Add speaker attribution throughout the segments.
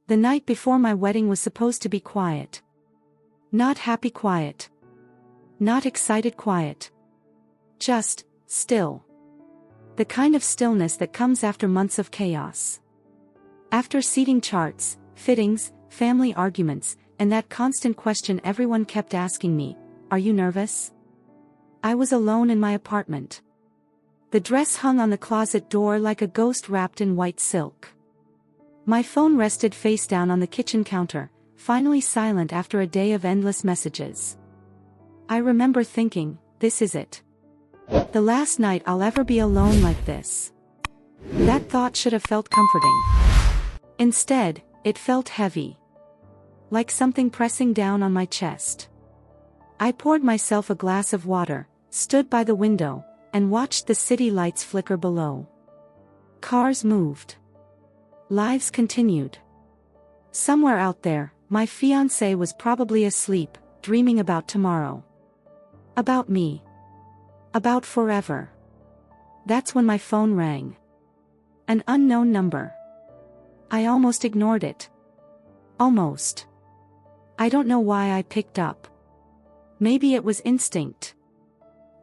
Speaker 1: The night before my wedding was supposed to be quiet. Not happy quiet. Not excited quiet. Just, still. The kind of stillness that comes after months of chaos. After seating charts, fittings, family arguments, and that constant question everyone kept asking me, "Are you nervous?" I was alone in my apartment. The dress hung on the closet door like a ghost wrapped in white silk. My phone rested face down on the kitchen counter, finally silent after a day of endless messages. I remember thinking, this is it. The last night I'll ever be alone like this. That thought should have felt comforting. Instead, it felt heavy. Like something pressing down on my chest. I poured myself a glass of water, stood by the window, and watched the city lights flicker below. Cars moved. Lives continued. Somewhere out there, my fiancé was probably asleep, dreaming about tomorrow. About me. About forever. That's when my phone rang. An unknown number. I almost ignored it. Almost. I don't know why I picked up. Maybe it was instinct.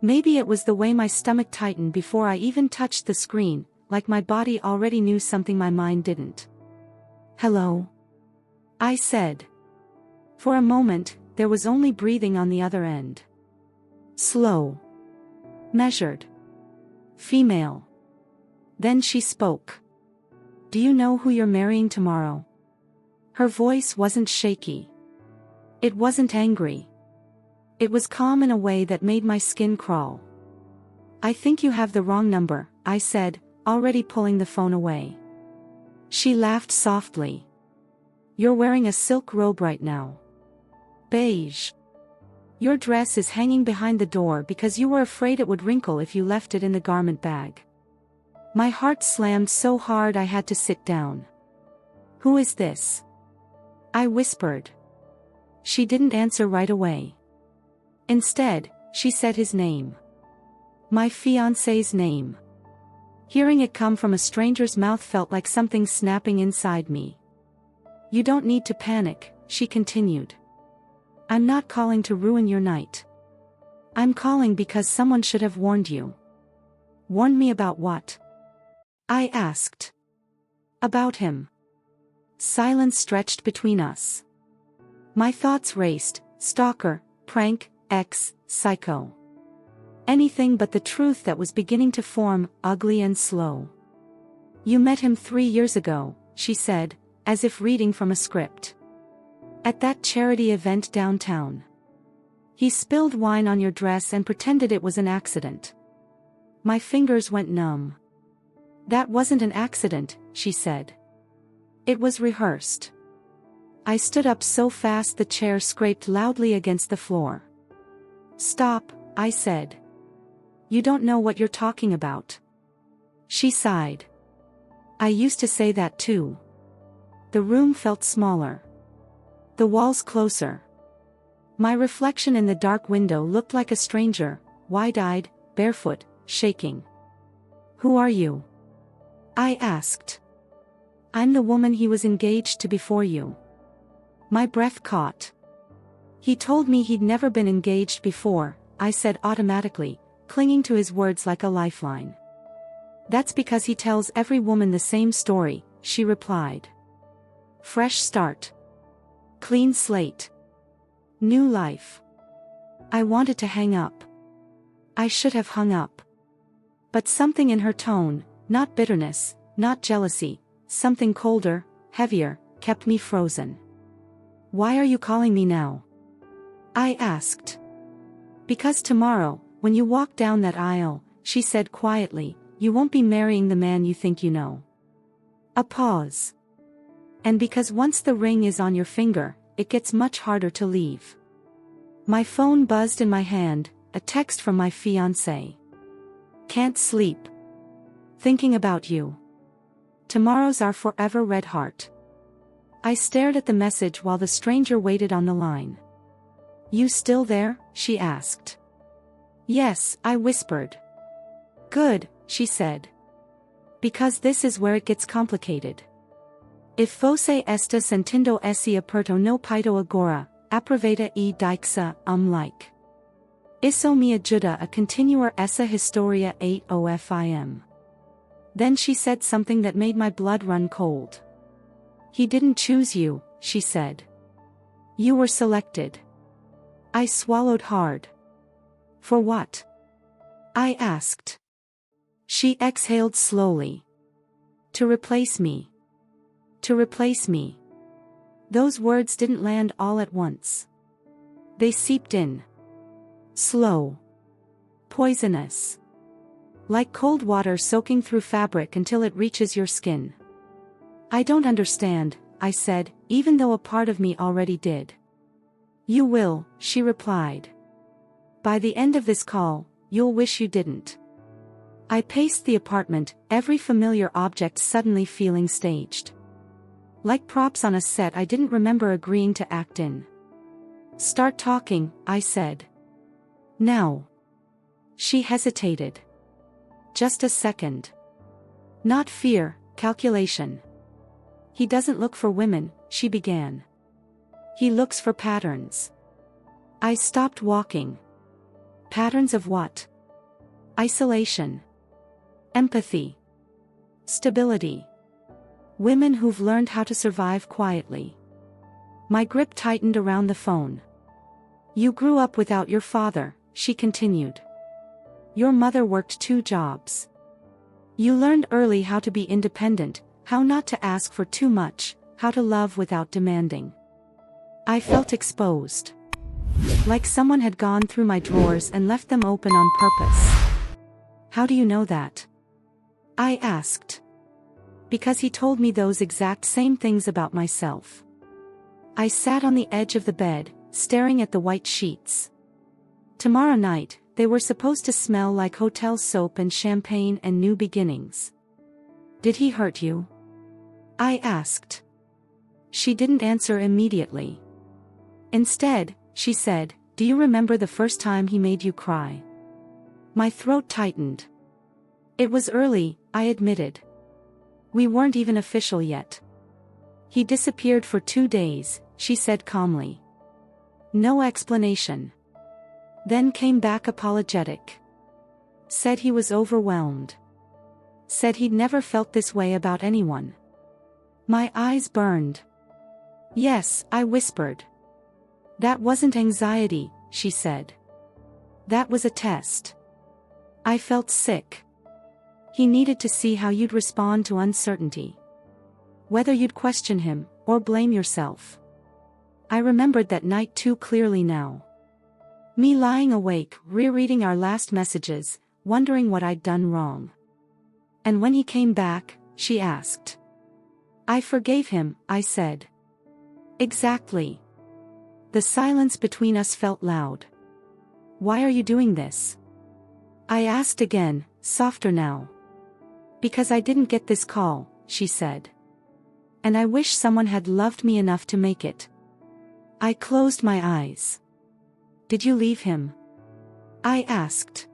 Speaker 1: Maybe it was the way my stomach tightened before I even touched the screen, like my body already knew something my mind didn't. "Hello?" I said. For a moment, there was only breathing on the other end. Slow. Measured. Female. Then she spoke. "Do you know who you're marrying tomorrow?" Her voice wasn't shaky. It wasn't angry. It was calm in a way that made my skin crawl. "I think you have the wrong number," I said, already pulling the phone away. She laughed softly. "You're wearing a silk robe right now. Beige. Your dress is hanging behind the door because you were afraid it would wrinkle if you left it in the garment bag." My heart slammed so hard I had to sit down. "Who is this?" I whispered. She didn't answer right away. Instead, she said his name. My fiancé's name. Hearing it come from a stranger's mouth felt like something snapping inside me. "You don't need to panic," she continued. "I'm not calling to ruin your night. I'm calling because someone should have warned you." "Warned me about what?" I asked. "About him." Silence stretched between us. My thoughts raced: stalker, prank, ex, psycho. Anything but the truth that was beginning to form, ugly and slow. "You met him 3 years ago," she said, as if reading from a script. "At that charity event downtown. He spilled wine on your dress and pretended it was an accident." My fingers went numb. "That wasn't an accident," she said. "It was rehearsed." I stood up so fast the chair scraped loudly against the floor. "Stop," I said. "You don't know what you're talking about." She sighed. "I used to say that too." The room felt smaller. The walls closer. My reflection in the dark window looked like a stranger, wide-eyed, barefoot, shaking. "Who are you?" I asked. "I'm the woman he was engaged to before you." My breath caught. "He told me he'd never been engaged before," I said automatically, clinging to his words like a lifeline. "That's because he tells every woman the same story," she replied. "Fresh start. Clean slate. New life." I wanted to hang up. I should have hung up. But something in her tone, not bitterness, not jealousy, something colder, heavier, kept me frozen. "Why are you calling me now?" I asked. "Because tomorrow, when you walk down that aisle," she said quietly, "you won't be marrying the man you think you know." A pause. "And because once the ring is on your finger, it gets much harder to leave." My phone buzzed in my hand, a text from my fiancé. "Can't sleep. Thinking about you. Tomorrow's our forever red heart." I stared at the message while the stranger waited on the line. "You still there?" she asked. "Yes," I whispered. "Good," she said. "Because this is where it gets complicated. If fosse esta sentindo esse aperto no peito agora, aproveita e dixa like. Isso me ajuda a continuar essa história ofim. Then she said something that made my blood run cold. He didn't choose you, she said. You were selected. I swallowed hard. For what? I asked. She exhaled slowly. To replace me. To replace me. Those words didn't land all at once. They seeped in. Slow. Poisonous. Like cold water soaking through fabric until it reaches your skin. I don't understand, I said, even though a part of me already did. You will, she replied. By the end of this call, you'll wish you didn't. I paced the apartment, every familiar object suddenly feeling staged. Like props on a set I didn't remember agreeing to act in. Start talking, I said. Now. She hesitated. Just a second. Not fear, calculation. He doesn't look for women, she began. He looks for patterns. I stopped walking. Patterns of what? Isolation. Empathy. Stability. Women who've learned how to survive quietly. My grip tightened around the phone. You grew up without your father, she continued. Your mother worked 2 jobs. You learned early how to be independent, how not to ask for too much, how to love without demanding. I felt exposed. Like someone had gone through my drawers and left them open on purpose. How do you know that? I asked. Because he told me those exact same things about myself. I sat on the edge of the bed, staring at the white sheets. Tomorrow night, they were supposed to smell like hotel soap and champagne and new beginnings. Did he hurt you? I asked. She didn't answer immediately. Instead, she said, do you remember the first time he made you cry? My throat tightened. It was early, I admitted. We weren't even official yet. He disappeared for 2 days, she said calmly. No explanation. Then came back apologetic. Said he was overwhelmed. Said he'd never felt this way about anyone. My eyes burned. Yes, I whispered. That wasn't anxiety, she said. That was a test. I felt sick. He needed to see how you'd respond to uncertainty. Whether you'd question him, or blame yourself. I remembered that night too clearly now. Me lying awake, rereading our last messages, wondering what I'd done wrong. And when he came back, she asked. I forgave him, I said. Exactly. The silence between us felt loud. Why are you doing this? I asked again, softer now. Because I didn't get this call, she said. And I wish someone had loved me enough to make it. I closed my eyes. Did you leave him? I asked.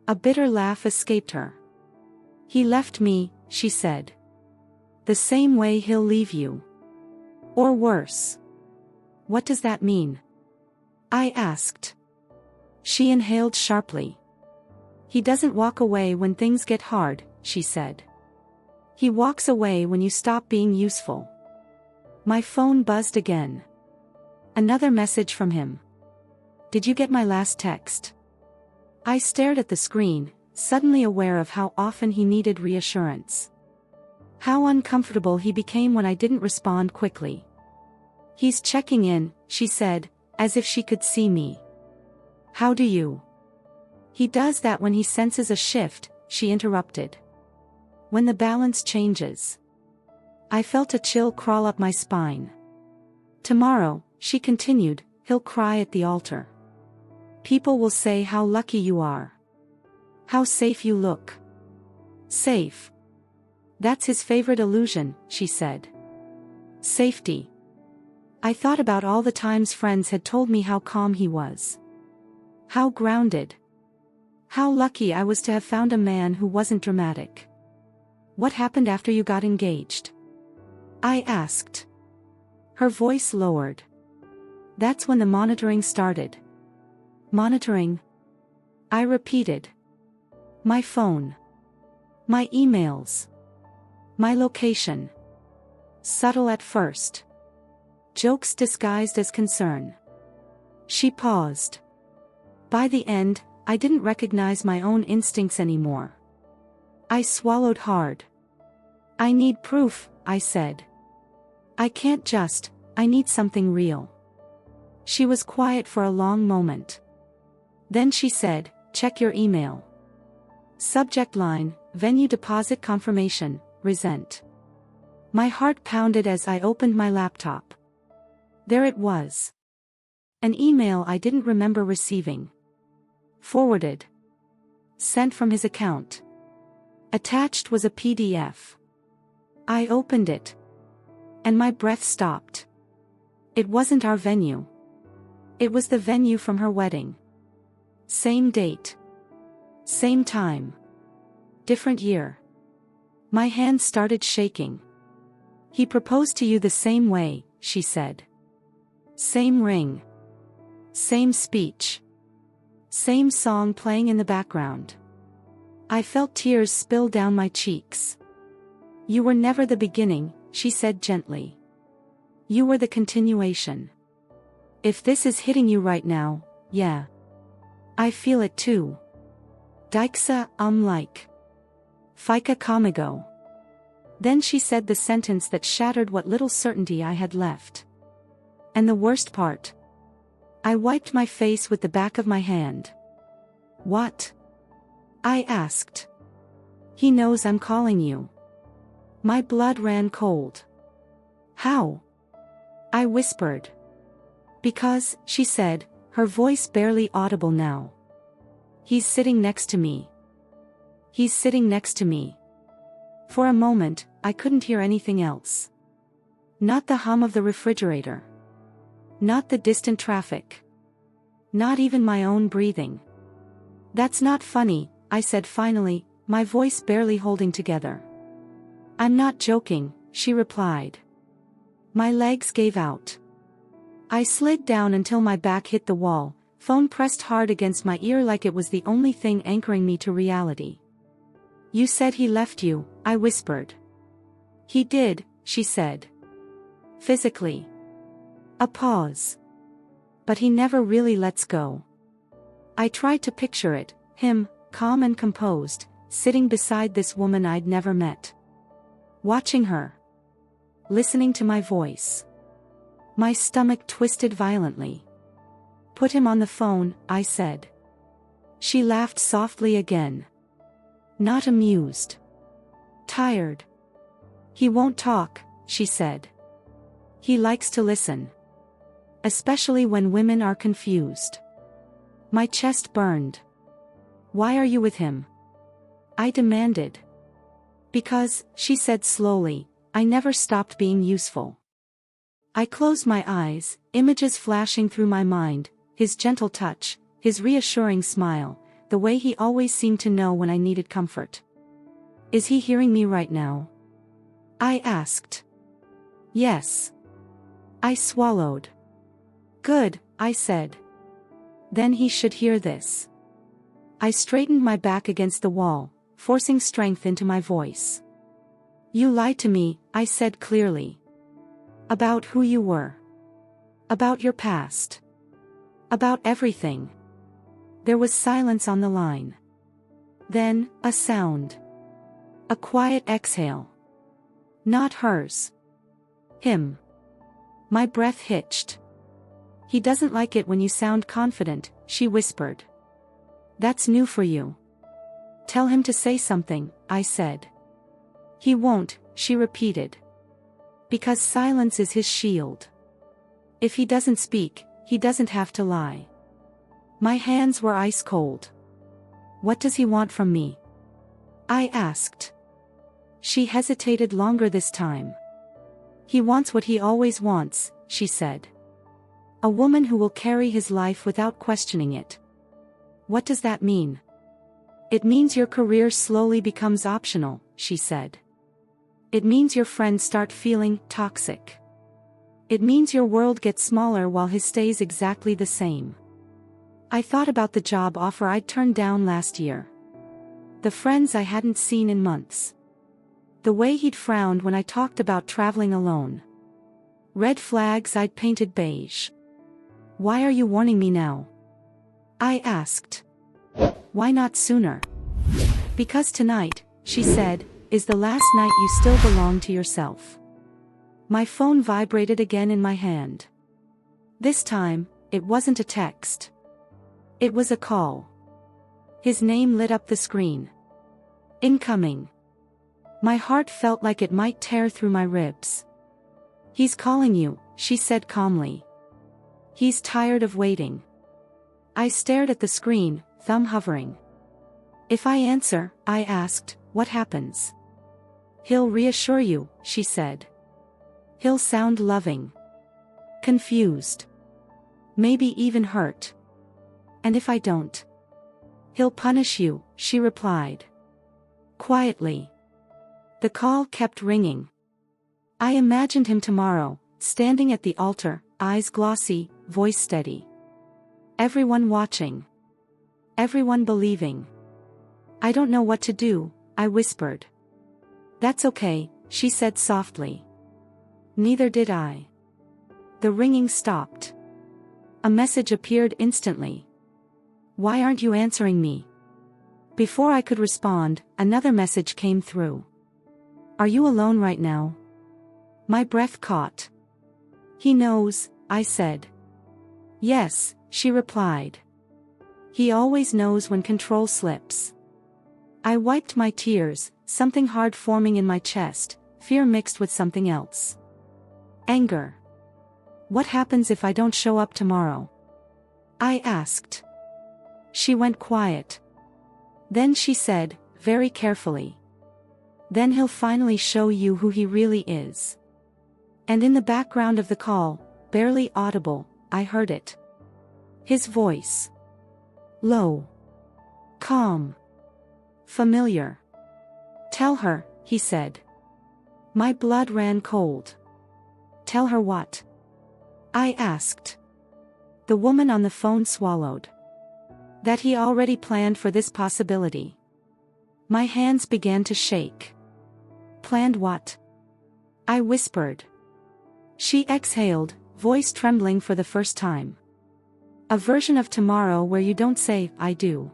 Speaker 1: A bitter laugh escaped her. He left me, she said. The same way he'll leave you. Or worse. What does that mean? I asked. She inhaled sharply. He doesn't walk away when things get hard, she said. He walks away when you stop being useful. My phone buzzed again. Another message from him. Did you get my last text? I stared at the screen, suddenly aware of how often he needed reassurance. How uncomfortable he became when I didn't respond quickly. He's checking in, she said, as if she could see me. How do you? He does that when he senses a shift, she interrupted. When the balance changes. I felt a chill crawl up my spine. Tomorrow, she continued, he'll cry at the altar. People will say how lucky you are. How safe you look. Safe. That's his favorite illusion, she said. Safety. I thought about all the times friends had told me how calm he was. How grounded. How lucky I was to have found a man who wasn't dramatic. What happened after you got engaged? I asked. Her voice lowered. That's when the monitoring started. Monitoring? I repeated. My phone. My emails. My location. Subtle at first. Jokes disguised as concern. She paused. By the end, I didn't recognize my own instincts anymore. I swallowed hard. I need proof, I said. I can't just, I need something real. She was quiet for a long moment. Then she said, check your email. Subject line, venue deposit confirmation, resent. My heart pounded as I opened my laptop. There it was. An email I didn't remember receiving. Forwarded. Sent from his account. Attached was a PDF. I opened it. And my breath stopped. It wasn't our venue. It was the venue from her wedding. Same date. Same time. Different year. My hand started shaking. He proposed to you the same way, she said. Same ring. Same speech. Same song playing in the background. I felt tears spill down my cheeks. You were never the beginning, she said gently. You were the continuation. If this is hitting you right now, yeah. I feel it too. Diksa, like. Fika kamigo. Then she said the sentence that shattered what little certainty I had left. And the worst part. I wiped my face with the back of my hand. What? I asked. He knows I'm calling you. My blood ran cold. How? I whispered. Because, she said, her voice barely audible now. He's sitting next to me. He's sitting next to me. For a moment, I couldn't hear anything else. Not the hum of the refrigerator. Not the distant traffic. Not even my own breathing. That's not funny, I said finally, my voice barely holding together. I'm not joking, she replied. My legs gave out. I slid down until my back hit the wall, phone pressed hard against my ear like it was the only thing anchoring me to reality. You said he left you, I whispered. He did, she said. Physically. A pause. But he never really lets go. I tried to picture it, him, calm and composed, sitting beside this woman I'd never met. Watching her. Listening to my voice. My stomach twisted violently. Put him on the phone, I said. She laughed softly again. Not amused. Tired. He won't talk, she said. He likes to listen. Especially when women are confused. My chest burned. Why are you with him? I demanded. Because, she said slowly, I never stopped being useful. I closed my eyes, images flashing through my mind, his gentle touch, his reassuring smile, the way he always seemed to know when I needed comfort. Is he hearing me right now? I asked. Yes. I swallowed. Good, I said. Then he should hear this. I straightened my back against the wall, forcing strength into my voice. You lied to me, I said clearly. About who you were. About your past. About everything. There was silence on the line. Then, a sound. A quiet exhale. Not hers. Him. My breath hitched. He doesn't like it when you sound confident, she whispered. That's new for you. Tell him to say something, I said. He won't, she repeated. Because silence is his shield. If he doesn't speak, he doesn't have to lie. My hands were ice cold. What does he want from me? I asked. She hesitated longer this time. He wants what he always wants, she said. A woman who will carry his life without questioning it. What does that mean? It means your career slowly becomes optional, she said. It means your friends start feeling toxic. It means your world gets smaller while his stays exactly the same. I thought about the job offer I'd turned down last year. The friends I hadn't seen in months. The way he'd frowned when I talked about traveling alone. Red flags I'd painted beige. Why are you warning me now? I asked. Why not sooner? Because tonight, she said, is the last night you still belong to yourself. My phone vibrated again in my hand. This time, it wasn't a text. It was a call. His name lit up the screen. Incoming. My heart felt like it might tear through my ribs. He's calling you, she said calmly. He's tired of waiting. I stared at the screen, thumb hovering. If I answer, I asked, what happens? He'll reassure you, she said. He'll sound loving. Confused. Maybe even hurt. And if I don't? He'll punish you, she replied. Quietly. The call kept ringing. I imagined him tomorrow, standing at the altar, eyes glossy, voice steady. Everyone watching. Everyone believing. I don't know what to do, I whispered. That's okay, she said softly. Neither did I. The ringing stopped. A message appeared instantly. Why aren't you answering me? Before I could respond, another message came through. Are you alone right now? My breath caught. He knows, I said. Yes, she replied. He always knows when control slips. I wiped my tears, something hard forming in my chest, fear mixed with something else. Anger. What happens if I don't show up tomorrow? I asked. She went quiet. Then she said, very carefully. Then he'll finally show you who he really is. And in the background of the call, barely audible, I heard it. His voice. Low. Calm. Familiar. Tell her, he said. My blood ran cold. Tell her what? I asked. The woman on the phone swallowed. That he already planned for this possibility. My hands began to shake. Planned what? I whispered. She exhaled, voice trembling for the first time. A version of tomorrow where you don't say, I do.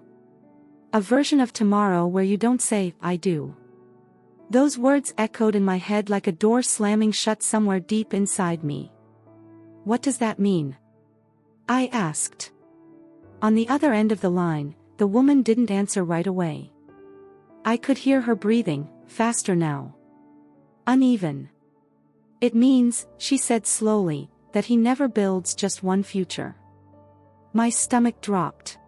Speaker 1: A version of tomorrow where you don't say, I do. Those words echoed in my head like a door slamming shut somewhere deep inside me. What does that mean? I asked. On the other end of the line, the woman didn't answer right away. I could hear her breathing, faster now. Uneven. It means, she said slowly, that he never builds just one future. My stomach dropped.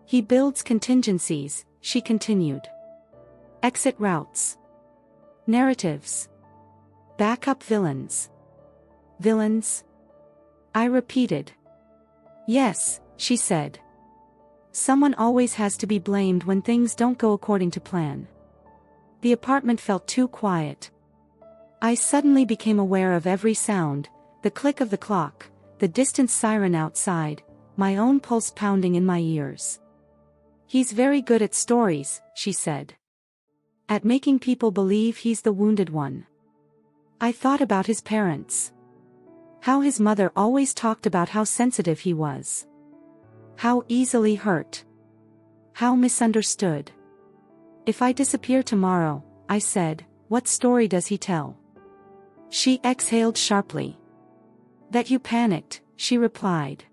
Speaker 1: He builds contingencies, she continued. Exit routes. Narratives. Backup villains. Villains? I repeated. Yes, she said. Someone always has to be blamed when things don't go according to plan. The apartment felt too quiet. I suddenly became aware of every sound, the click of the clock, the distant siren outside, my own pulse pounding in my ears. He's very good at stories, she said. At making people believe he's the wounded one. I thought about his parents. How his mother always talked about how sensitive he was. How easily hurt. How misunderstood. If I disappear tomorrow, I said, what story does he tell? She exhaled sharply. That you panicked, she replied.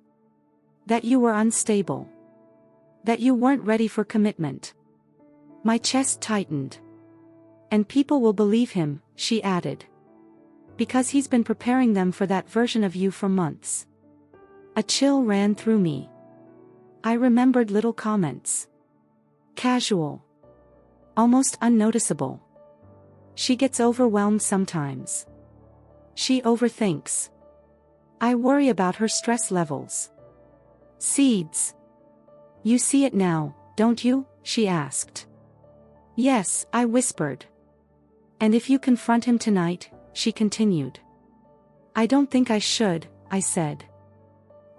Speaker 1: That you were unstable. That you weren't ready for commitment. My chest tightened. And people will believe him, she added. Because he's been preparing them for that version of you for months. A chill ran through me. I remembered little comments. Casual. Almost unnoticeable. She gets overwhelmed sometimes. She overthinks. I worry about her stress levels. Seeds. You see it now, don't you? She asked. Yes, I whispered. And if you confront him tonight, she continued. I don't think I should, I said.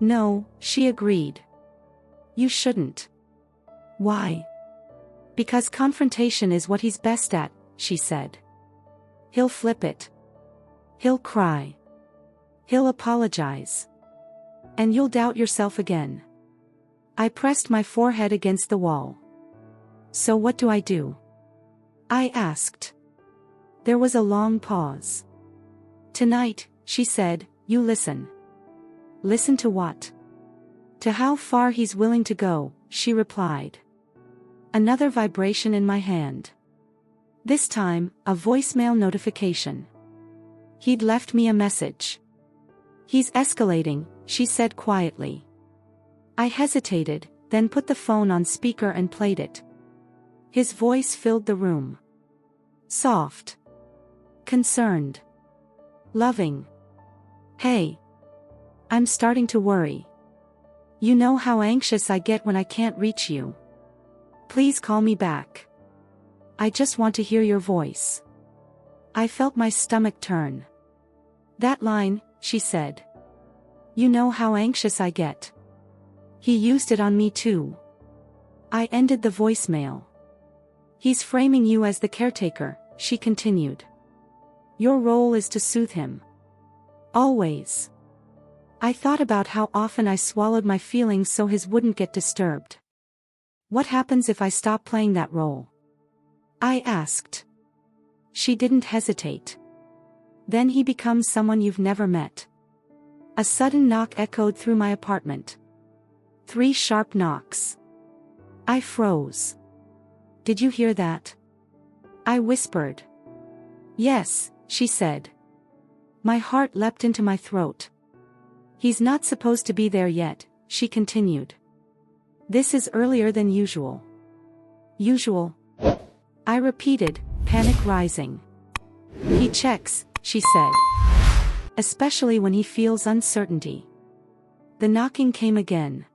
Speaker 1: No, she agreed. You shouldn't. Why? Because confrontation is what he's best at, she said. He'll flip it. He'll cry. He'll apologize. And you'll doubt yourself again. I pressed my forehead against the wall. So what do I do? I asked. There was a long pause. Tonight, she said, you listen. Listen to what? To how far he's willing to go, she replied. Another vibration in my hand. This time, a voicemail notification. He'd left me a message. He's escalating, she said quietly. I hesitated, then put the phone on speaker and played it. His voice filled the room. Soft. Concerned. Loving. Hey. I'm starting to worry. You know how anxious I get when I can't reach you. Please call me back. I just want to hear your voice. I felt my stomach turn. That line, she said. You know how anxious I get. He used it on me too. I ended the voicemail. He's framing you as the caretaker, she continued. Your role is to soothe him. Always. I thought about how often I swallowed my feelings so his wouldn't get disturbed. What happens if I stop playing that role? I asked. She didn't hesitate. Then he becomes someone you've never met. A sudden knock echoed through my apartment. 3 sharp knocks. I froze. Did you hear that? I whispered. Yes, she said. My heart leapt into my throat. He's not supposed to be there yet, she continued. This is earlier than usual. Usual? I repeated, panic rising. He checks, she said. Especially when he feels uncertainty. The knocking came again.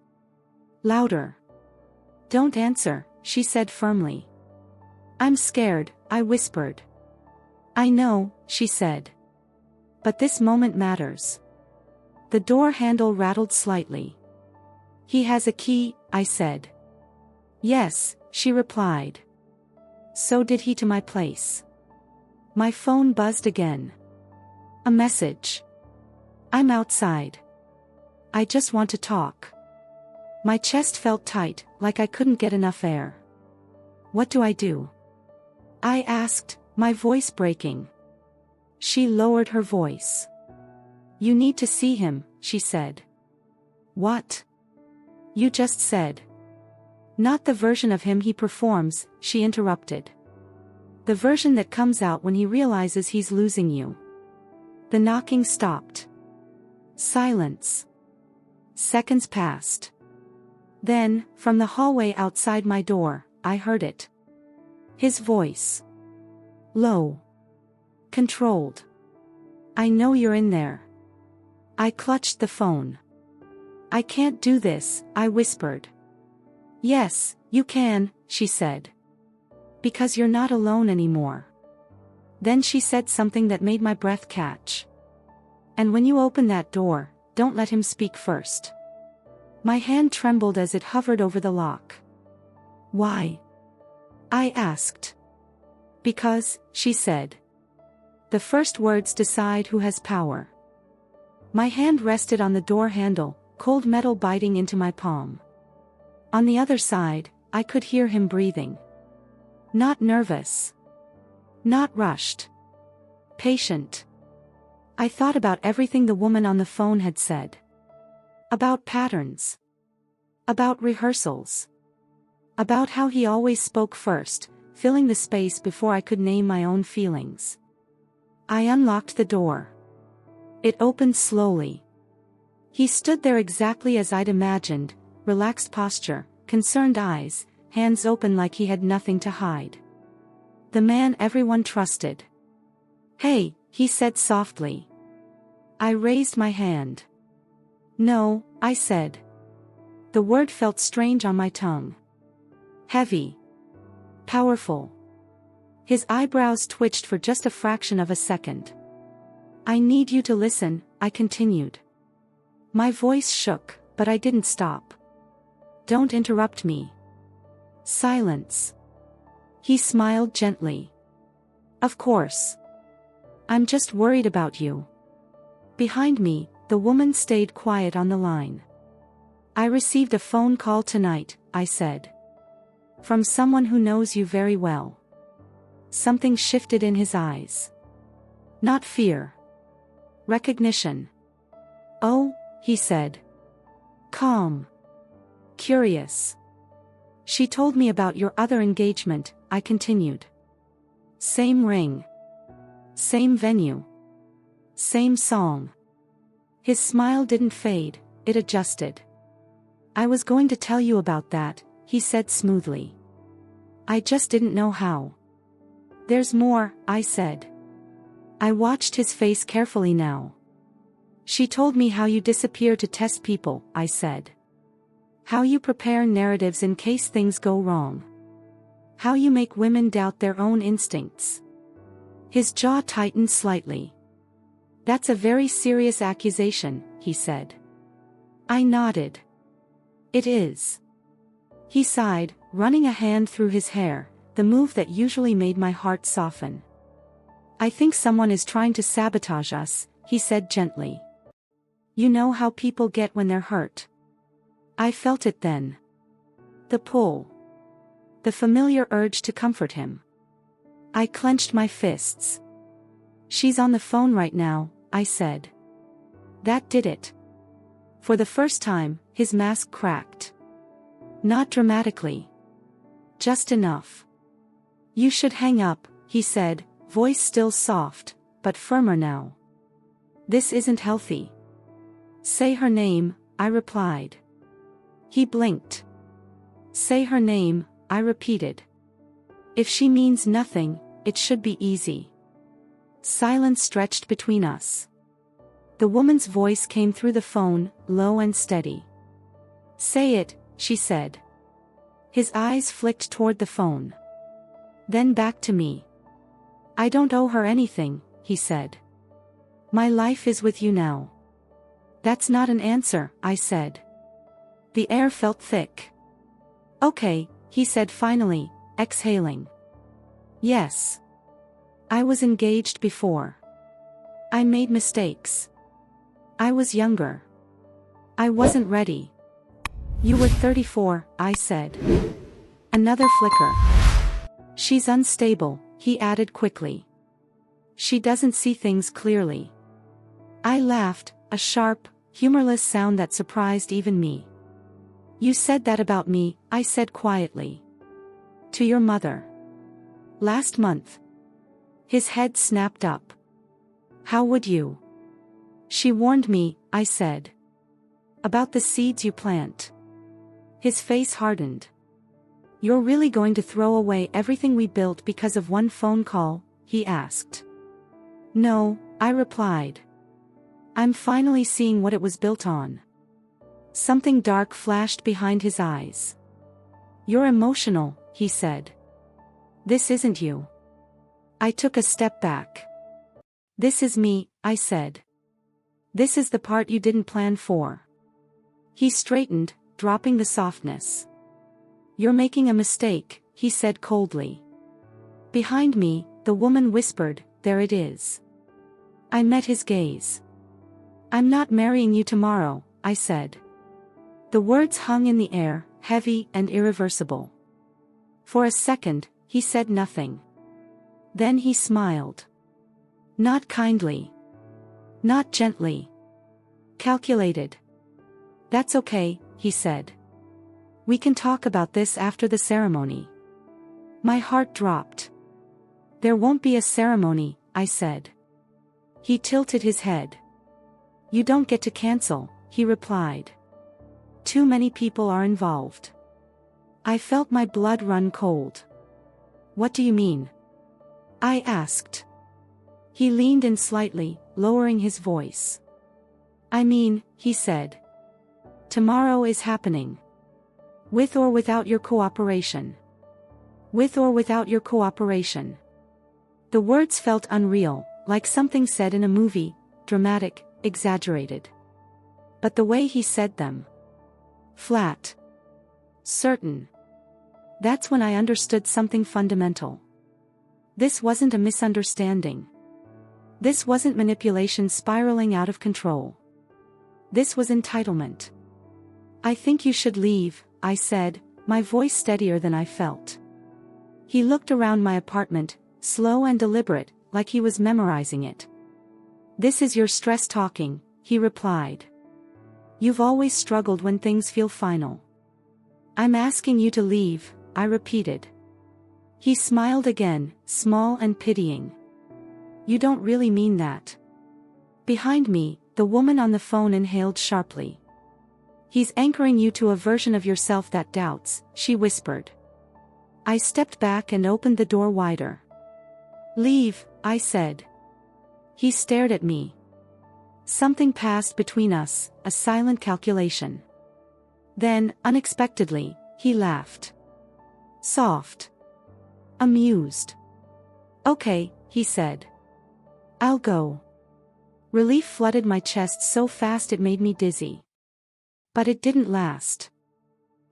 Speaker 1: Louder. Don't answer, she said firmly. I'm scared, I whispered. I know, she said. But this moment matters. The door handle rattled slightly. He has a key, I said. Yes, she replied. So did he to my place. My phone buzzed again. A message. I'm outside. I just want to talk. My chest felt tight, like I couldn't get enough air. What do I do? I asked, my voice breaking. She lowered her voice. You need to see him, she said. What? You just said. Not the version of him he performs, she interrupted. The version that comes out when he realizes he's losing you. The knocking stopped. Silence. Seconds passed. Then, from the hallway outside my door, I heard it. His voice. Low. Controlled. I know you're in there. I clutched the phone. I can't do this, I whispered. Yes, you can, she said. Because you're not alone anymore. Then she said something that made my breath catch. And when you open that door, don't let him speak first. My hand trembled as it hovered over the lock. Why? I asked. Because, she said. The first words decide who has power. My hand rested on the door handle, cold metal biting into my palm. On the other side, I could hear him breathing. Not nervous. Not rushed. Patient. I thought about everything the woman on the phone had said. About patterns. About rehearsals. About how he always spoke first, filling the space before I could name my own feelings. I unlocked the door. It opened slowly. He stood there exactly as I'd imagined, relaxed posture, concerned eyes, hands open like he had nothing to hide. The man everyone trusted. Hey, he said softly. I raised my hand. No, I said. The word felt strange on my tongue. Heavy. Powerful. His eyebrows twitched for just a fraction of a second. I need you to listen, I continued. My voice shook, but I didn't stop. Don't interrupt me. Silence. He smiled gently. Of course. I'm just worried about you. Behind me, the woman stayed quiet on the line. I received a phone call tonight, I said. From someone who knows you very well. Something shifted in his eyes. Not fear. Recognition. Oh, he said. Calm. Curious. She told me about your other engagement, I continued. Same ring. Same venue. Same song. His smile didn't fade, it adjusted. I was going to tell you about that, he said smoothly. I just didn't know how. There's more, I said. I watched his face carefully now. She told me how you disappear to test people, I said. How you prepare narratives in case things go wrong. How you make women doubt their own instincts. His jaw tightened slightly. That's a very serious accusation, he said. I nodded. It is. He sighed, running a hand through his hair, the move that usually made my heart soften. I think someone is trying to sabotage us, he said gently. You know how people get when they're hurt. I felt it then. The pull. The familiar urge to comfort him. I clenched my fists. She's on the phone right now, I said. That did it. For the first time, his mask cracked. Not dramatically. Just enough. You should hang up, he said, voice still soft, but firmer now. This isn't healthy. Say her name, I replied. He blinked. Say her name, I repeated. If she means nothing, it should be easy. Silence stretched between us. The woman's voice came through the phone, low and steady. Say it, she said. His eyes flicked toward the phone. Then back to me. I don't owe her anything, he said. My life is with you now. That's not an answer, I said. The air felt thick. Okay, he said finally, exhaling. Yes. I was engaged before. I made mistakes. I was younger. I wasn't ready. You were 34, I said. Another flicker. She's unstable, he added quickly. She doesn't see things clearly. I laughed, a sharp, humorless sound that surprised even me. You said that about me, I said quietly. To your mother. Last month. His head snapped up. How would you? She warned me, I said. About the seeds you plant. His face hardened. You're really going to throw away everything we built because of one phone call, he asked. No, I replied. I'm finally seeing what it was built on. Something dark flashed behind his eyes. You're emotional, he said. This isn't you. I took a step back. This is me, I said. This is the part you didn't plan for. He straightened, dropping the softness. You're making a mistake, he said coldly. Behind me, the woman whispered, there it is. I met his gaze. I'm not marrying you tomorrow, I said. The words hung in the air, heavy and irreversible. For a second, he said nothing. Then he smiled. Not kindly. Not gently. Calculated. That's okay, he said. We can talk about this after the ceremony. My heart dropped. There won't be a ceremony, I said. He tilted his head. You don't get to cancel, he replied. Too many people are involved. I felt my blood run cold. What do you mean? I asked. He leaned in slightly, lowering his voice. I mean, he said. Tomorrow is happening. With or without your cooperation. With or without your cooperation. The words felt unreal, like something said in a movie, dramatic, exaggerated. But the way he said them. Flat. Certain. That's when I understood something fundamental. This wasn't a misunderstanding. This wasn't manipulation spiraling out of control. This was entitlement. I think you should leave, I said, my voice steadier than I felt. He looked around my apartment, slow and deliberate, like he was memorizing it. This is your stress talking, he replied. You've always struggled when things feel final. I'm asking you to leave, I repeated. He smiled again, small and pitying. You don't really mean that. Behind me, the woman on the phone inhaled sharply. He's anchoring you to a version of yourself that doubts, she whispered. I stepped back and opened the door wider. Leave, I said. He stared at me. Something passed between us, a silent calculation. Then, unexpectedly, he laughed. Soft. Amused. Okay, he said. I'll go. Relief flooded my chest so fast it made me dizzy. But it didn't last.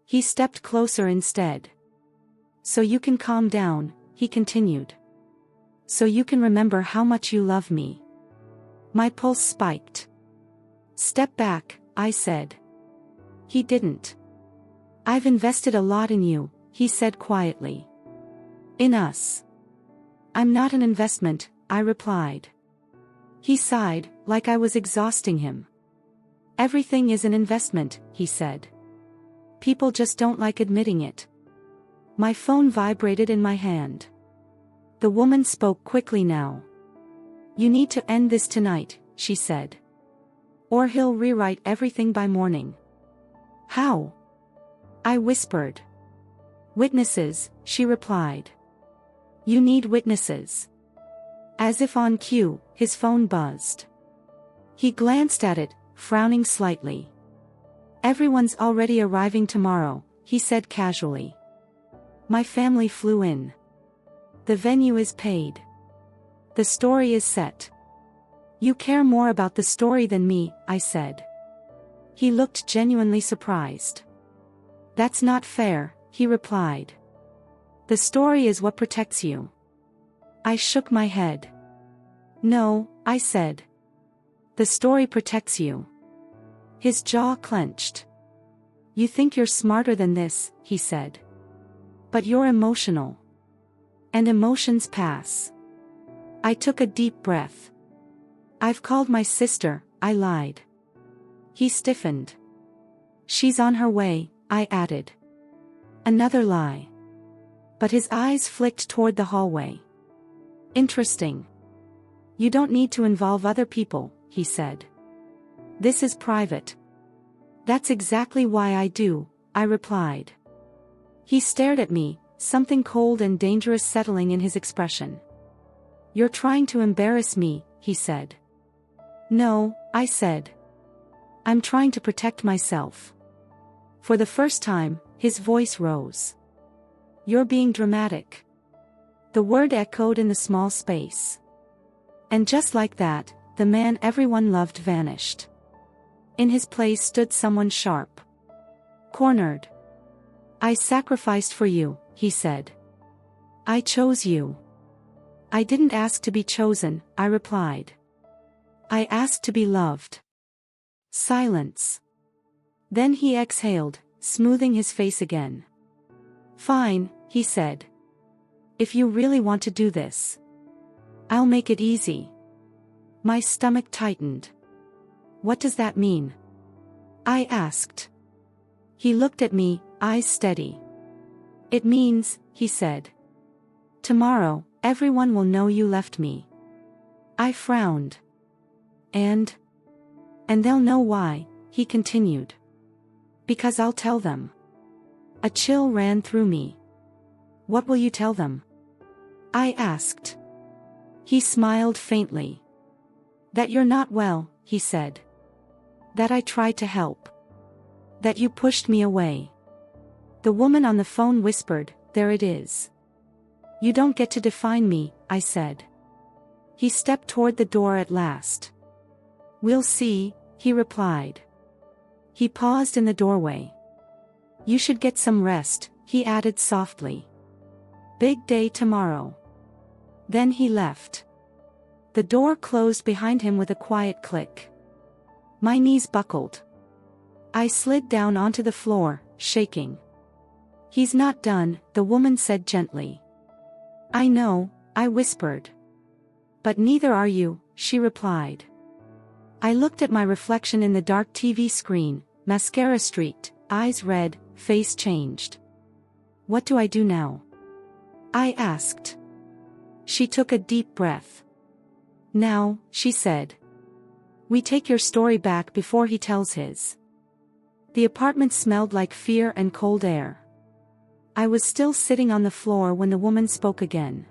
Speaker 1: He stepped closer instead. So you can calm down, he continued. So you can remember how much you love me. My pulse spiked. Step back, I said. He didn't. I've invested a lot in you, he said quietly. In us. I'm not an investment, I replied. He sighed, like I was exhausting him. Everything is an investment, he said. People just don't like admitting it. My phone vibrated in my hand. The woman spoke quickly now. You need to end this tonight, she said. Or he'll rewrite everything by morning. How? I whispered. Witnesses, she replied. You need witnesses. As if on cue, his phone buzzed. He glanced at it, frowning slightly. Everyone's already arriving tomorrow, he said casually. My family flew in. The venue is paid. The story is set. You care more about the story than me, I said. He looked genuinely surprised. That's not fair, he replied. The story is what protects you. I shook my head. No, I said. The story protects you. His jaw clenched. You think you're smarter than this, he said. But you're emotional. And emotions pass. I took a deep breath. I've called my sister, I lied. He stiffened. She's on her way, I added. Another lie. But his eyes flicked toward the hallway. Interesting. You don't need to involve other people, he said. This is private. That's exactly why I do, I replied. He stared at me, something cold and dangerous settling in his expression. You're trying to embarrass me, he said. No, I said. I'm trying to protect myself. For the first time, his voice rose. You're being dramatic. The word echoed in the small space. And just like that, the man everyone loved vanished. In his place stood someone sharp. Cornered. I sacrificed for you, he said. I chose you. I didn't ask to be chosen, I replied. I asked to be loved. Silence. Then he exhaled, smoothing his face again. Fine, he said. If you really want to do this, I'll make it easy. My stomach tightened. What does that mean? I asked. He looked at me, eyes steady. It means, he said. Tomorrow, everyone will know you left me. I frowned. And they'll know why, he continued. Because I'll tell them. A chill ran through me. What will you tell them? I asked. He smiled faintly. That you're not well, he said. That I tried to help. That you pushed me away. The woman on the phone whispered, there it is. You don't get to define me, I said. He stepped toward the door at last. "We'll see," he replied. He paused in the doorway. "You should get some rest," he added softly. "Big day tomorrow." Then he left. The door closed behind him with a quiet click. My knees buckled. I slid down onto the floor, shaking. "He's not done," the woman said gently. "I know," I whispered. "But neither are you," she replied. I looked at my reflection in the dark TV screen, mascara streaked, eyes red, face changed. "What do I do now?" I asked. She took a deep breath. "Now," she said, "we take your story back before he tells his." The apartment smelled like fear and cold air. I was still sitting on the floor when the woman spoke again.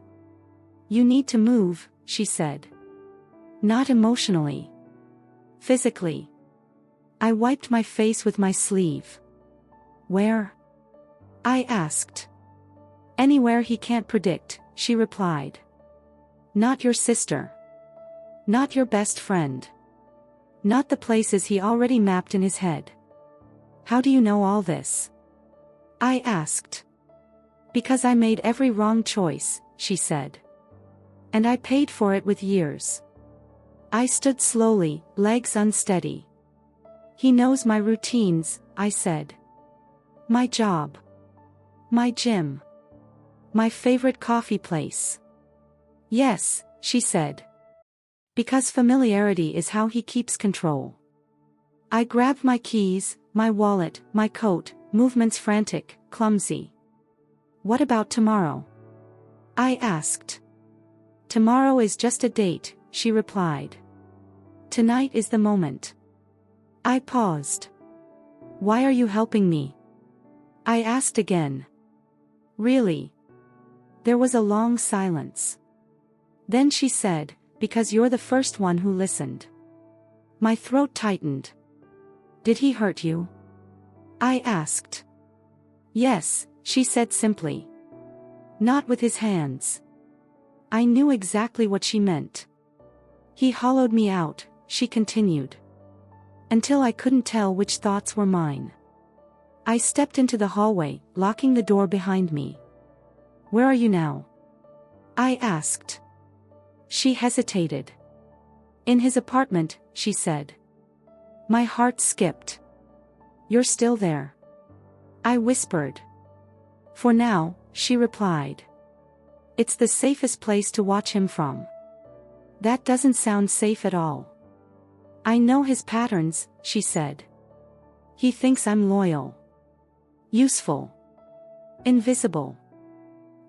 Speaker 1: "You need to move," she said. "Not emotionally. Physically." I wiped my face with my sleeve. "Where?" I asked. "Anywhere he can't predict," she replied. "Not your sister. Not your best friend. Not the places he already mapped in his head." "How do you know all this?" I asked. "Because I made every wrong choice," she said. "And I paid for it with years." I stood slowly, legs unsteady. "He knows my routines," I said. "My job. My gym. My favorite coffee place." "Yes," she said. "Because familiarity is how he keeps control." I grabbed my keys, my wallet, my coat, movements frantic, clumsy. "What about tomorrow?" I asked. "Tomorrow is just a date," she replied. "Tonight is the moment." I paused. "Why are you helping me?" I asked again. "Really?" There was a long silence. Then she said, "Because you're the first one who listened." My throat tightened. "Did he hurt you?" I asked. "Yes," she said simply. "Not with his hands." I knew exactly what she meant. "He hollowed me out," she continued. "Until I couldn't tell which thoughts were mine." I stepped into the hallway, locking the door behind me. "Where are you now?" I asked. She hesitated. "In his apartment," she said. My heart skipped. "You're still there?" I whispered. "For now," she replied. "It's the safest place to watch him from." "That doesn't sound safe at all." "I know his patterns," she said. "He thinks I'm loyal. Useful. Invisible."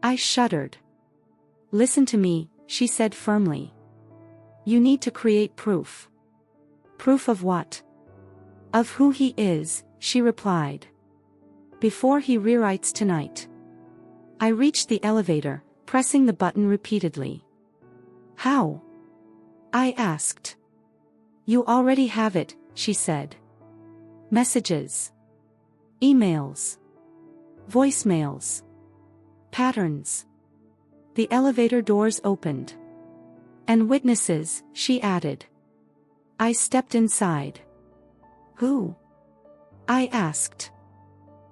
Speaker 1: I shuddered. "Listen to me," she said firmly. "You need to create proof." "Proof of what?" "Of who he is," she replied. "Before he rewrites tonight." I reached the elevator, pressing the button repeatedly. "How?" I asked. "You already have it," she said. "Messages. Emails. Voicemails. Patterns." The elevator doors opened. "And witnesses," she added. I stepped inside. "Who?" I asked.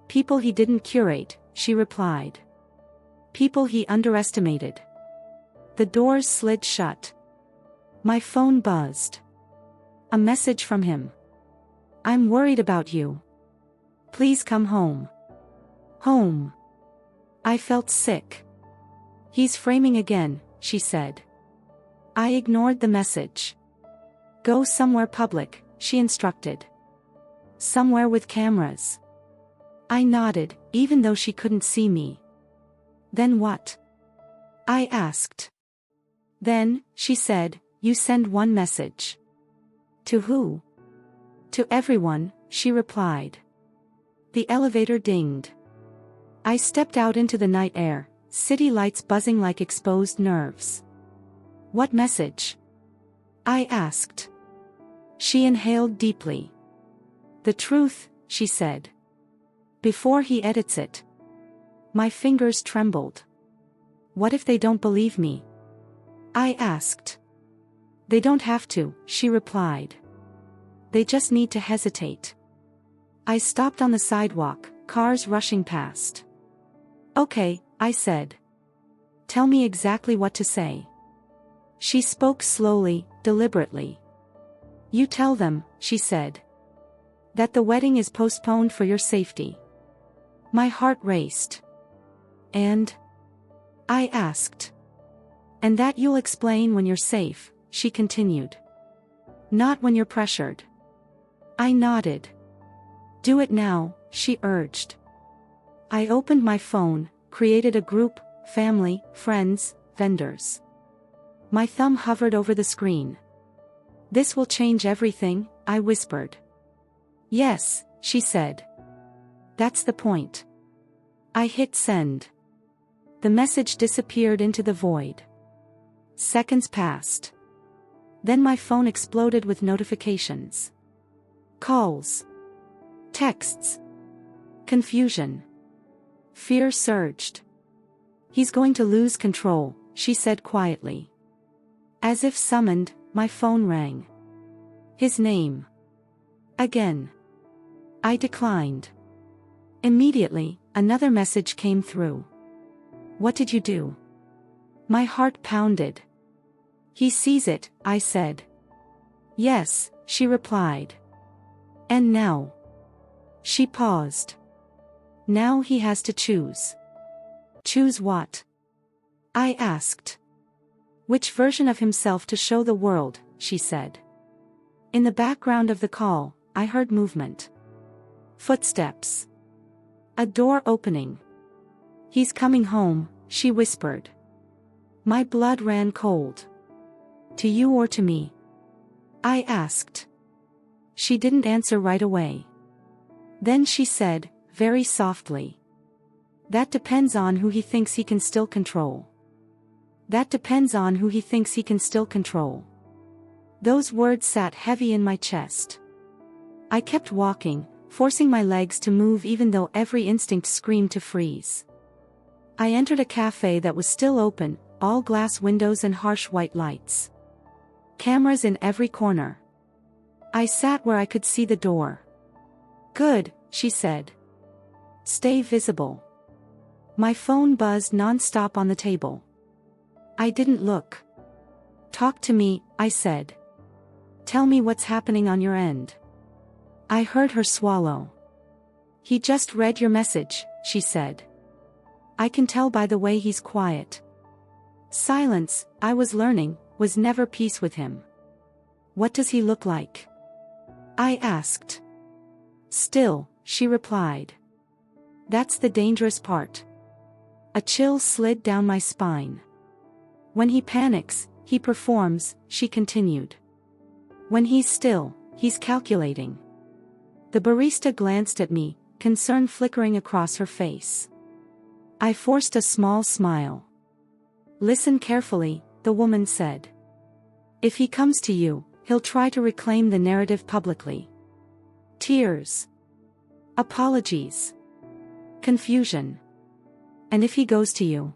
Speaker 1: "People he didn't curate," she replied. "People he underestimated." The doors slid shut. My phone buzzed. A message from him. "I'm worried about you. Please come home." Home. I felt sick. "He's framing again," she said. I ignored the message. "Go somewhere public," she instructed. "Somewhere with cameras." I nodded, even though she couldn't see me. "Then what?" I asked. "Then," she said, "you send one message." "To who?" "To everyone," she replied. The elevator dinged. I stepped out into the night air, city lights buzzing like exposed nerves. "What message?" I asked. She inhaled deeply. "The truth," she said. "Before he edits it." My fingers trembled. "What if they don't believe me?" I asked. They don't have to, she replied. They just need to hesitate. I stopped on the sidewalk, cars rushing past. Okay, I said. Tell me exactly what to say. She spoke slowly, deliberately. You tell them, she said, that the wedding is postponed for your safety. My heart raced. And? I asked. And that you'll explain when you're safe, she continued. Not when you're pressured. I nodded. Do it now, she urged. I opened my phone, created a group, family, friends, vendors. My thumb hovered over the screen. This will change everything, I whispered. Yes, she said. That's the point. I hit send. The message disappeared into the void. Seconds passed. Then my phone exploded with notifications. Calls. Texts. Confusion. Fear surged. He's going to lose control, she said quietly. As if summoned, my phone rang. His name. Again. I declined. Immediately, another message came through. What did you do? My heart pounded. He sees it, I said. Yes, she replied. And now? She paused. Now he has to choose. Choose what? I asked. Which version of himself to show the world, she said. In the background of the call, I heard movement. Footsteps. A door opening. He's coming home, she whispered. My blood ran cold. To you or to me? I asked. She didn't answer right away. Then she said, very softly. That depends on who he thinks he can still control. That depends on who he thinks he can still control. Those words sat heavy in my chest. I kept walking, forcing my legs to move even though every instinct screamed to freeze. I entered a cafe that was still open, all glass windows and harsh white lights. Cameras in every corner. I sat where I could see the door. Good, she said. Stay visible. My phone buzzed non-stop on the table. I didn't look. Talk to me, I said. Tell me what's happening on your end. I heard her swallow. He just read your message, she said. I can tell by the way he's quiet. Silence, I was learning, was never peace with him. What does he look like? I asked. Still, she replied. That's the dangerous part. A chill slid down my spine. When he panics, he performs, she continued. When he's still, he's calculating. The barista glanced at me, concern flickering across her face. I forced a small smile. Listen carefully, the woman said. If he comes to you, he'll try to reclaim the narrative publicly. Tears. Apologies. Confusion. And if he goes to you?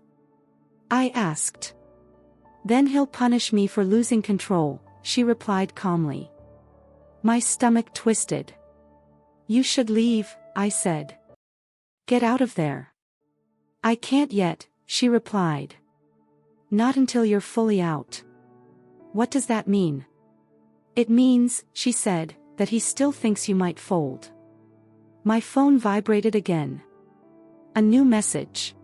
Speaker 1: I asked. Then he'll punish me for losing control, she replied calmly. My stomach twisted. You should leave, I said. Get out of there. I can't yet, she replied. Not until you're fully out. What does that mean? It means, she said, that he still thinks you might fold. My phone vibrated again. A new message.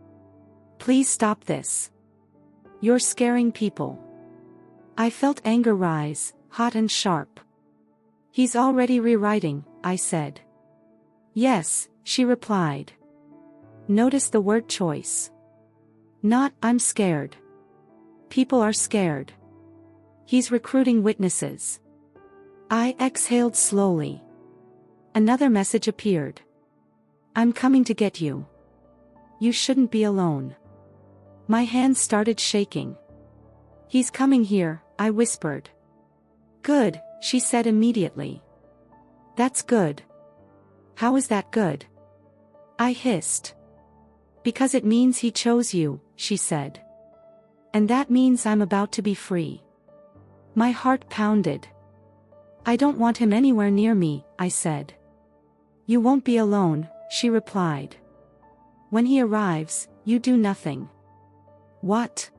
Speaker 1: Please stop this. You're scaring people. I felt anger rise, hot and sharp. He's already rewriting, I said. Yes, she replied. Notice the word choice. Not, I'm scared. People are scared. He's recruiting witnesses. I exhaled slowly. Another message appeared. I'm coming to get you. You shouldn't be alone. My hands started shaking. He's coming here, I whispered. Good, she said immediately. That's good. How is that good? I hissed. Because it means he chose you, she said. And that means I'm about to be free. My heart pounded. I don't want him anywhere near me, I said. You won't be alone, she replied. When he arrives, you do nothing. What?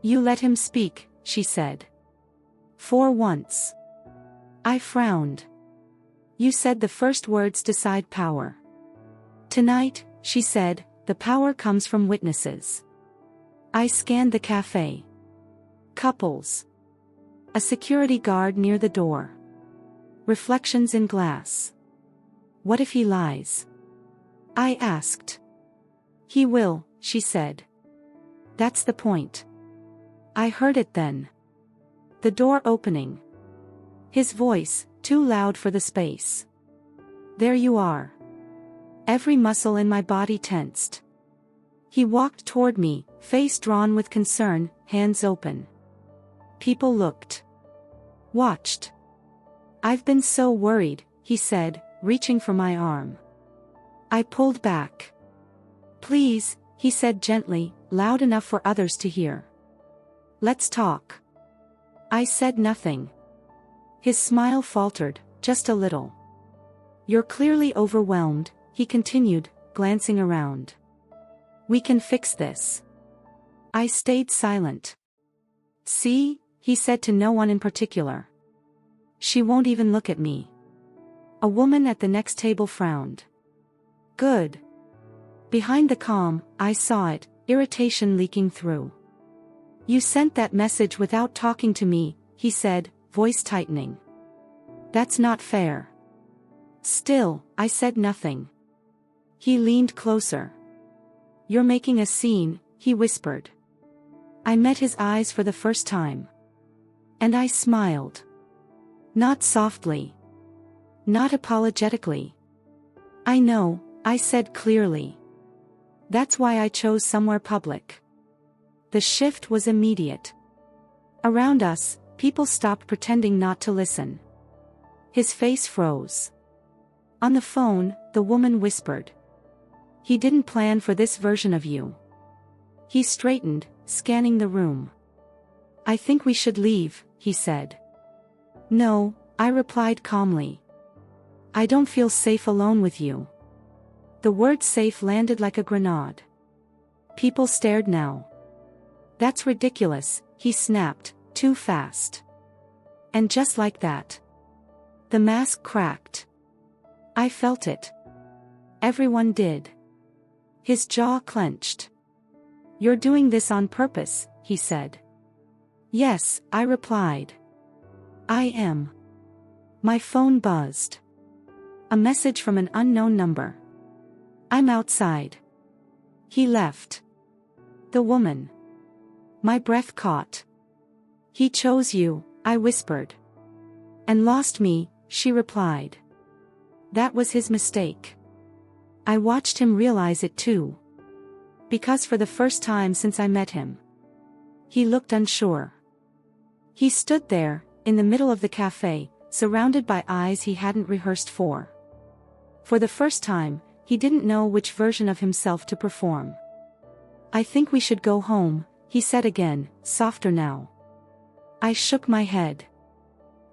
Speaker 1: You let him speak, she said. For once. I frowned. You said the first words decide power. Tonight, she said, the power comes from witnesses. I scanned the cafe. Couples. A security guard near the door. Reflections in glass. What if he lies? I asked. He will, she said. That's the point. I heard it then. The door opening. His voice, too loud for the space. There you are. Every muscle in my body tensed. He walked toward me, face drawn with concern, hands open. People looked. Watched. I've been so worried, he said, reaching for my arm. I pulled back. Please, he said gently, loud enough for others to hear. Let's talk. I said nothing. His smile faltered, just a little. You're clearly overwhelmed, he continued, glancing around. We can fix this. I stayed silent. See, he said to no one in particular. She won't even look at me. A woman at the next table frowned. Good. Behind the calm, I saw it, irritation leaking through. You sent that message without talking to me, he said, voice tightening. That's not fair. Still, I said nothing. He leaned closer. You're making a scene, he whispered. I met his eyes for the first time. And I smiled. Not softly. Not apologetically. I know, I said clearly. That's why I chose somewhere public. The shift was immediate. Around us, people stopped pretending not to listen. His face froze. On the phone, the woman whispered. He didn't plan for this version of you. He straightened, scanning the room. I think we should leave, he said. No, I replied calmly. I don't feel safe alone with you. The word safe landed like a grenade. People stared now. That's ridiculous, he snapped, too fast. And just like that, the mask cracked. I felt it. Everyone did. His jaw clenched. You're doing this on purpose, he said. Yes, I replied. I am. My phone buzzed. A message from an unknown number. I'm outside. He left. The woman. My breath caught. He chose you, I whispered. And lost me, she replied. That was his mistake. I watched him realize it too. Because for the first time since I met him, he looked unsure. He stood there, in the middle of the cafe, surrounded by eyes he hadn't rehearsed for. For the first time, he didn't know which version of himself to perform. I think we should go home, he said again, softer now. I shook my head.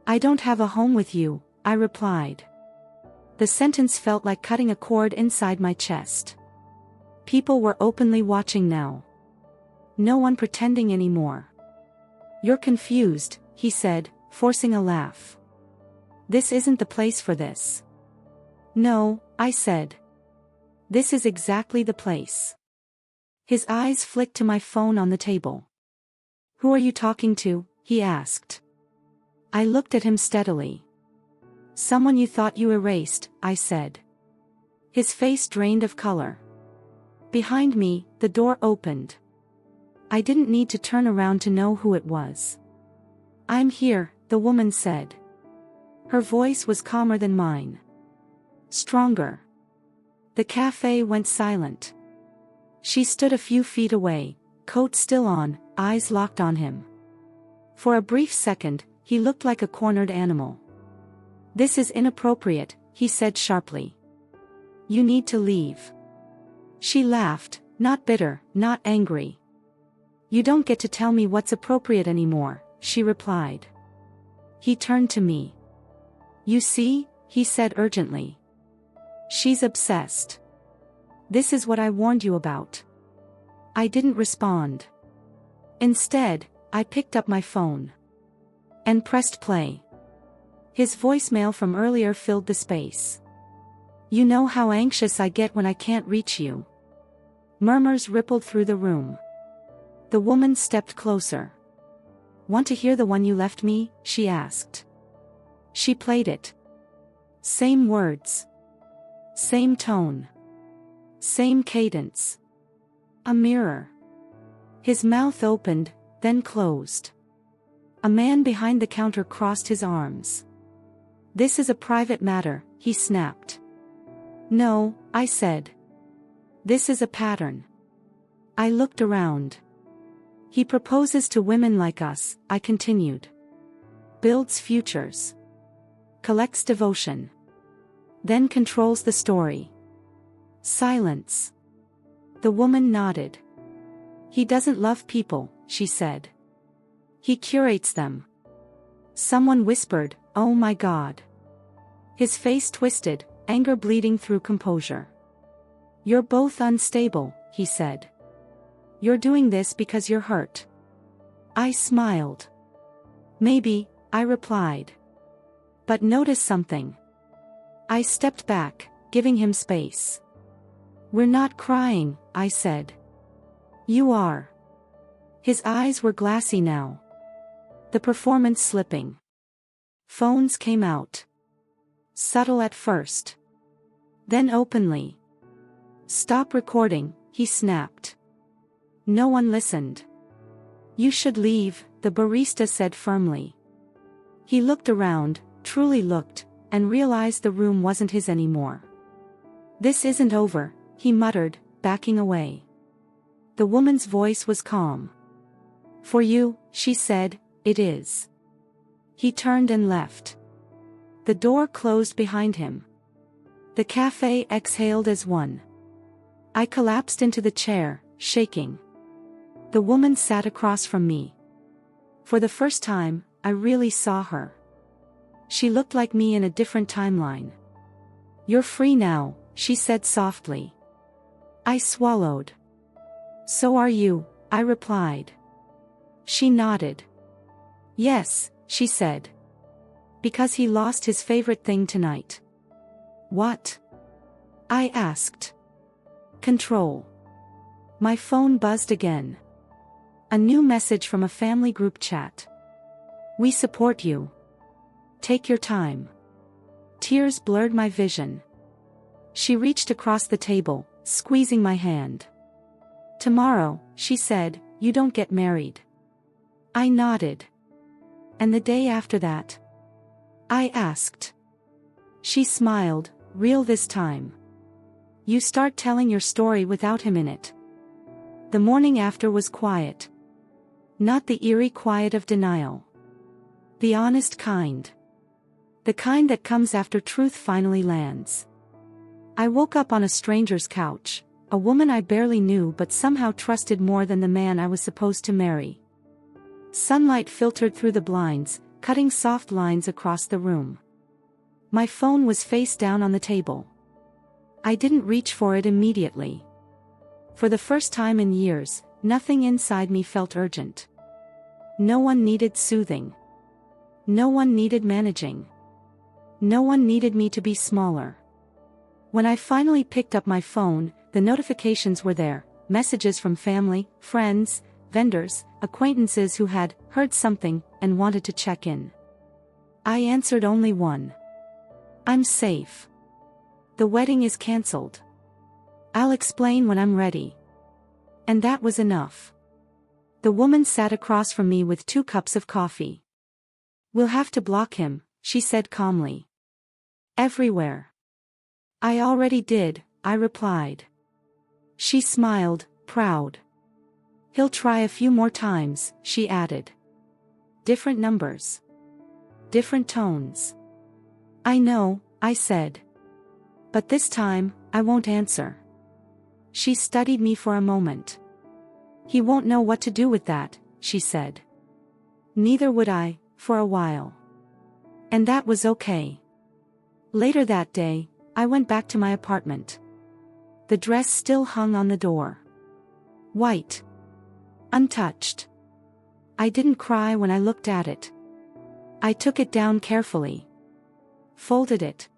Speaker 1: I don't have a home with you, I replied. The sentence felt like cutting a cord inside my chest. People were openly watching now. No one pretending anymore. You're confused, he said, forcing a laugh. This isn't the place for this. No, I said. This is exactly the place. His eyes flicked to my phone on the table. Who are you talking to? He asked. I looked at him steadily. Someone you thought you erased, I said. His face drained of color. Behind me, the door opened. I didn't need to turn around to know who it was. I'm here, the woman said. Her voice was calmer than mine. Stronger. The cafe went silent. She stood a few feet away, coat still on, eyes locked on him. For a brief second, he looked like a cornered animal. This is inappropriate, he said sharply. You need to leave. She laughed, not bitter, not angry. You don't get to tell me what's appropriate anymore, she replied. He turned to me. You see, he said urgently. She's obsessed. This is what I warned you about. I didn't respond. Instead, I picked up my phone and pressed play. His voicemail from earlier filled the space. You know how anxious I get when I can't reach you. Murmurs rippled through the room. The woman stepped closer. Want to hear the one you left me? She asked. She played it. Same words. Same tone. Same cadence. A mirror. His mouth opened, then closed. A man behind the counter crossed his arms. This is a private matter, he snapped. No, I said. This is a pattern. I looked around. He proposes to women like us, I continued. Builds futures. Collects devotion. Then controls the story. Silence. The woman nodded. He doesn't love people, she said. He curates them. Someone whispered, oh my God. His face twisted, anger bleeding through composure. You're both unstable, he said. You're doing this because you're hurt. I smiled. Maybe, I replied. But notice something. I stepped back, giving him space. We're not crying, I said. You are. His eyes were glassy now. The performance slipping. Phones came out. Subtle at first. Then openly. Stop recording, he snapped. No one listened. You should leave, the barista said firmly. He looked around, truly looked, and realized the room wasn't his anymore. This isn't over, he muttered, backing away. The woman's voice was calm. For you, she said, it is. He turned and left. The door closed behind him. The cafe exhaled as one. I collapsed into the chair, shaking. The woman sat across from me. For the first time, I really saw her. She looked like me in a different timeline. You're free now, she said softly. I swallowed. So are you, I replied. She nodded. Yes, she said. Because he lost his favorite thing tonight. What? I asked. Control. My phone buzzed again. A new message from a family group chat. We support you. Take your time. Tears blurred my vision. She reached across the table, squeezing my hand. Tomorrow, she said, you don't get married. I nodded. And the day after that? I asked. She smiled, real this time. You start telling your story without him in it. The morning after was quiet. Not the eerie quiet of denial. The honest kind. The kind that comes after truth finally lands. I woke up on a stranger's couch, a woman I barely knew but somehow trusted more than the man I was supposed to marry. Sunlight filtered through the blinds, cutting soft lines across the room. My phone was face down on the table. I didn't reach for it immediately. For the first time in years, nothing inside me felt urgent. No one needed soothing. No one needed managing. No one needed me to be smaller. When I finally picked up my phone, the notifications were there, messages from family, friends, vendors, acquaintances who had heard something and wanted to check in. I answered only one. I'm safe. The wedding is cancelled. I'll explain when I'm ready. And that was enough. The woman sat across from me with 2 cups of coffee. We'll have to block him, she said calmly. Everywhere. I already did, I replied. She smiled, proud. He'll try a few more times, she added. Different numbers. Different tones. I know, I said. But this time, I won't answer. She studied me for a moment. He won't know what to do with that, she said. Neither would I, for a while. And that was okay. Later that day, I went back to my apartment. The dress still hung on the door. White. Untouched. I didn't cry when I looked at it. I took it down carefully. Folded it.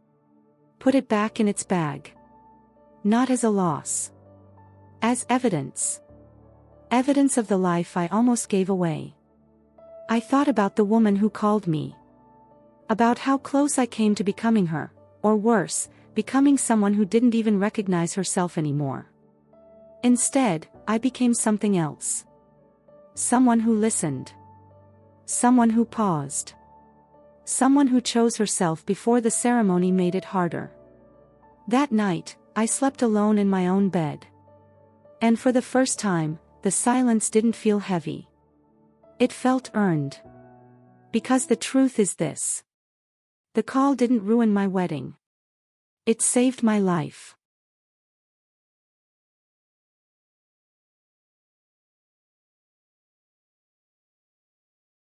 Speaker 1: Put it back in its bag. Not as a loss. As evidence. Evidence of the life I almost gave away. I thought about the woman who called me. About how close I came to becoming her, or worse, becoming someone who didn't even recognize herself anymore. Instead, I became something else. Someone who listened. Someone who paused. Someone who chose herself before the ceremony made it harder. That night, I slept alone in my own bed. And for the first time, the silence didn't feel heavy. It felt earned. Because the truth is this. The call didn't ruin my wedding. It saved my life.